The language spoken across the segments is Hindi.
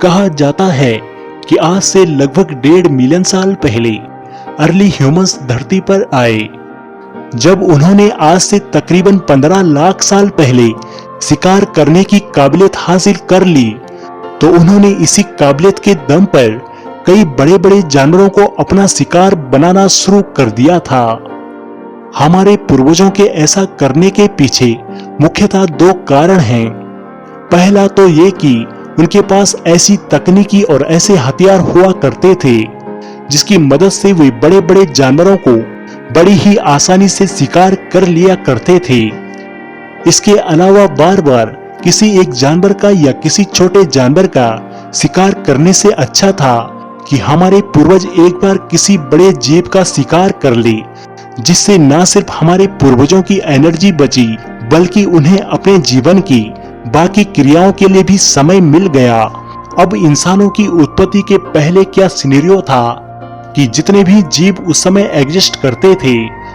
कहा जाता है कि आज से लगभग 1.5 मिलियन साल पहले अर्ली ह्यूमंस धरती पर आए। जब उन्होंने आज से तकरीबन 15 लाख साल पहले शिकार करने की काबिलियत हासिल कर ली, तो उन्होंने इसी काबिलियत के दम पर कई बड़े बड़े जानवरों को अपना शिकार बनाना शुरू कर दिया था। हमारे पूर्वजों के ऐसा करने के पीछे मुख्यतः 2 कारण हैं। पहला तो ये कि उनके पास ऐसी तकनीकी और ऐसे हथियार हुआ करते थे जिसकी मदद से वे बड़े बड़े जानवरों को बड़ी ही आसानी से शिकार कर लिया करते थे। इसके अलावा बार बार किसी एक जानवर का या किसी छोटे जानवर का शिकार करने से अच्छा था कि हमारे पूर्वज एक बार किसी बड़े जीव का शिकार कर ले, जिससे न सिर्फ हमारे पूर्वजों की एनर्जी बची बल्कि उन्हें अपने जीवन की बाकी क्रियाओं के लिए भी समय मिल गया। अब इंसानों की उत्पत्ति के पहले क्या सिनेरियो था कि जितने भी जीव उस समय एग्जिस्ट करते थे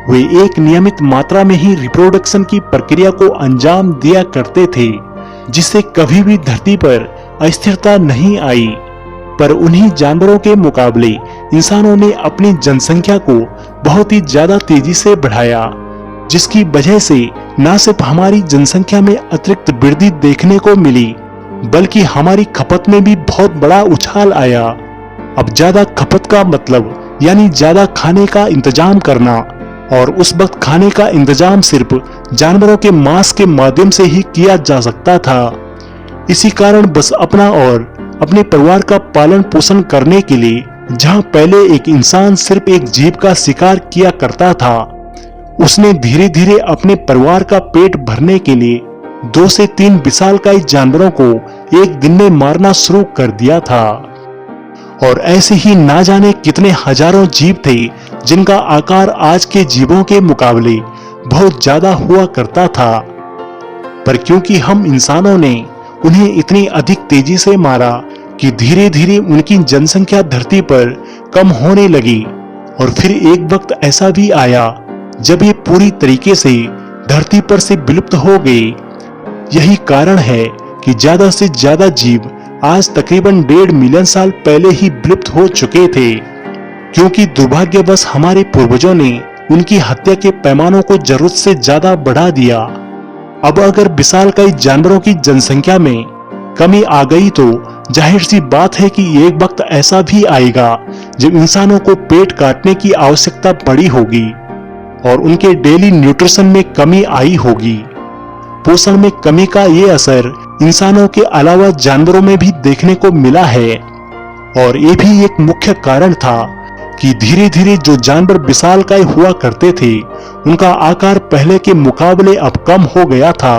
वे एक नियमित मात्रा में ही रिप्रोडक्शन की प्रक्रिया को अंजाम दिया करते थे, जिससे कभी भी धरती पर अस्थिरता नहीं आई। पर उन्हीं जानवरों के मुकाबले इंसानों ने अपनी जनसंख्या को बहुत ही ज्यादा तेजी से बढ़ाया, जिसकी वजह से न सिर्फ हमारी जनसंख्या में अतिरिक्त वृद्धि देखने को मिली बल्कि हमारी खपत में भी बहुत बड़ा उछाल आया। अब ज्यादा खपत का मतलब यानी ज्यादा खाने का इंतजाम करना, और उस वक्त खाने का इंतजाम सिर्फ जानवरों के मांस के माध्यम से ही किया जा सकता था। इसी कारण बस अपना और अपने परिवार का पालन पोषण करने के लिए जहां पहले एक इंसान सिर्फ एक जीव का शिकार किया करता था, उसने धीरे धीरे अपने परिवार का पेट भरने के लिए 2 से 3 विशालकाय जानवरों को एक दिन में मारना शुरू कर दिया था। और ऐसे ही ना जाने कितने हजारों जीव थे जिनका आकार आज के जीवों के मुकाबले बहुत ज्यादा हुआ करता था। पर क्योंकि हम इंसानों ने उन्हें इतनी अधिक तेजी से मारा कि धीरे धीरे उनकी जनसंख्या धरती पर कम होने लगी, और फिर एक वक्त ऐसा भी आया जब ये पूरी तरीके से धरती पर से विलुप्त हो गए। यही कारण है कि ज्यादा से ज्यादा जीव आज तकरीबन 1.5 मिलियन साल पहले ही विलुप्त हो चुके थे, क्योंकि दुर्भाग्यवश हमारे पूर्वजों ने उनकी हत्या के पैमानों को जरूरत से ज्यादा बढ़ा दिया। अब अगर विशालकाय जानवरों की जनसंख्या में कमी आ गई तो जाहिर सी बात है कि एक वक्त ऐसा भी आएगा जब इंसानों को पेट काटने की आवश्यकता पड़ी होगी और उनके डेली न्यूट्रिशन में कमी आई होगी। पोषण में कमी का ये असर इंसानों के अलावा जानवरों में भी देखने को मिला है, और ये भी एक मुख्य कारण था कि धीरे धीरे जो जानवर विशालकाय हुआ करते थे उनका आकार पहले के मुकाबले अब कम हो गया था।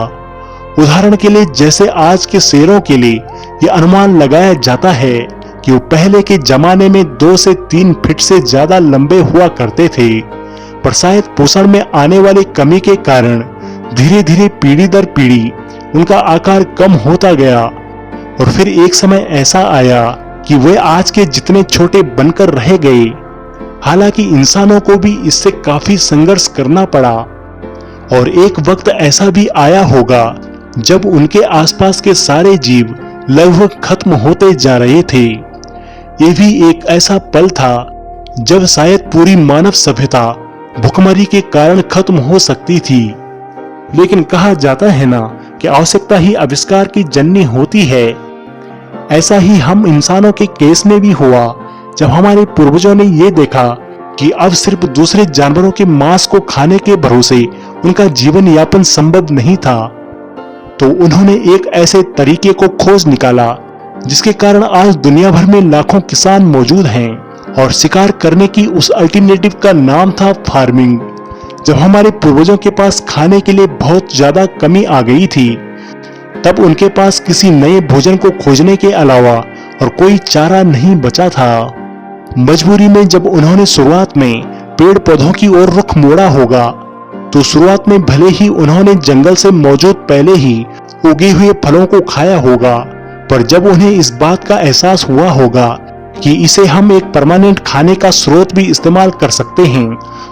उदाहरण के लिए जैसे आज के शेरों के लिए यह अनुमान लगाया जाता है कि वो पहले के जमाने में 2 से 3 फीट से ज्यादा लंबे हुआ करते थे, पर शायद पोषण में आने वाली कमी के कारण धीरे धीरे पीढ़ी दर पीढ़ी उनका आकार कम होता गया, और फिर एक समय ऐसा आया कि वे आज के जितने छोटे बनकर रह गए। हालांकि इंसानों को भी इससे काफी संघर्ष करना पड़ा, और एक वक्त ऐसा भी आया होगा जब उनके आसपास के सारे जीव लगभग खत्म होते जा रहे थे। ये भी एक ऐसा पल था जब शायद पूरी मानव सभ्यता भुखमरी के कारण खत्म हो सकती थी। लेकिन कहा जाता है ना कि आवश्यकता ही आविष्कार की जननी होती है। ऐसा ही हम इंसानों के केस में भी हुआ जब हमारे पूर्वजों ने ये देखा कि अब सिर्फ दूसरे जानवरों के मांस को खाने के भरोसे उनका जीवन यापन संभव नहीं था, तो उन्होंने एक ऐसे तरीके को खोज निकाला जिसके कारण आज दुनिया भर में लाखों किसान मौजूद हैं, और शिकार करने की उस अल्टरनेटिव का नाम था फार्मिंग। जब हमारे पूर्वजों के पास खाने के लिए बहुत ज्यादा कमी आ गई थी, तब उनके पास किसी नए भोजन को खोजने के अलावा और कोई चारा नहीं बचा था। मजबूरी में जब उन्होंने शुरुआत में पेड़ पौधों की ओर रुख मोड़ा होगा, तो शुरुआत में भले ही उन्होंने जंगल से मौजूद पहले ही उगे हुए फलों को खाया होगा, पर जब उन्हें इस बात का एहसास हुआ होगा कि इसे हम एक परमानेंट खाने का स्रोत भी इस्तेमाल कर सकते हैं,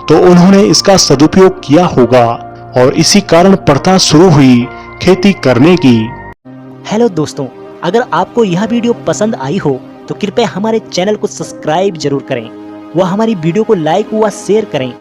तो उन्होंने इसका सदुपयोग किया होगा, और इसी कारण प्रथा शुरू हुई खेती करने की। हेलो दोस्तों, अगर आपको यह वीडियो पसंद आई हो तो कृपया हमारे चैनल को सब्सक्राइब जरूर करें व हमारी वीडियो को लाइक व शेयर करें